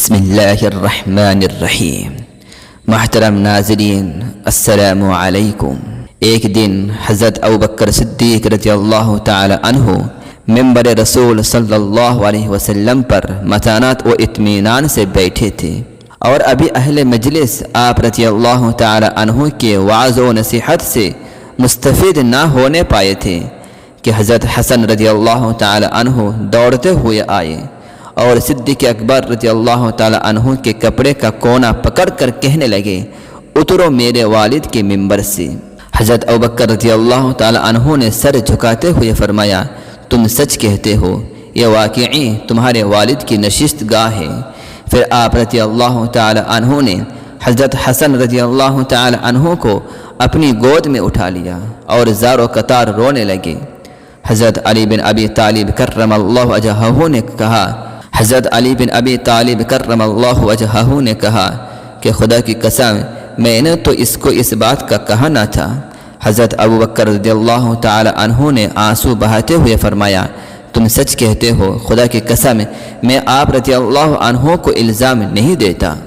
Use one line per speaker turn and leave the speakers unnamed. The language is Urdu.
بسم اللہ الرحمن الرحیم۔ محترم ناظرین، السلام علیکم۔ ایک دن حضرت ابوبکر صدیق رضی اللہ تعالی عنہ منبر رسول صلی اللہ علیہ وسلم پر متانت و اطمینان سے بیٹھے تھے، اور ابھی اہل مجلس آپ رضی اللہ تعالی عنہ کے وعظ و نصیحت سے مستفید نہ ہونے پائے تھے کہ حضرت حسن رضی اللہ تعالی عنہ دوڑتے ہوئے آئے اور صدیق اکبر رضی اللہ تعالی عنہ کے کپڑے کا کونا پکڑ کر کہنے لگے، اترو میرے والد کے منبر سے۔ حضرت ابوبکر رضی اللہ تعالی عنہ نے سر جھکاتے ہوئے فرمایا، تم سچ کہتے ہو، یہ واقعی تمہارے والد کی نشست گاہ ہے۔ پھر آپ رضی اللہ تعالی عنہ نے حضرت حسن رضی اللہ تعالی عنہ کو اپنی گود میں اٹھا لیا اور زار و قطار رونے لگے۔ حضرت علی بن ابی طالب کرم اللہ وجہہ نے کہا نے کہا کہ خدا کی قسم میں نے تو اس کو اس بات کا کہا نہ تھا۔ حضرت ابوبکر رضی اللہ تعالی عنہ نے آنسو بہاتے ہوئے فرمایا، تم سچ کہتے ہو، خدا کی قسم میں آپ رضی اللہ عنہ کو الزام نہیں دیتا۔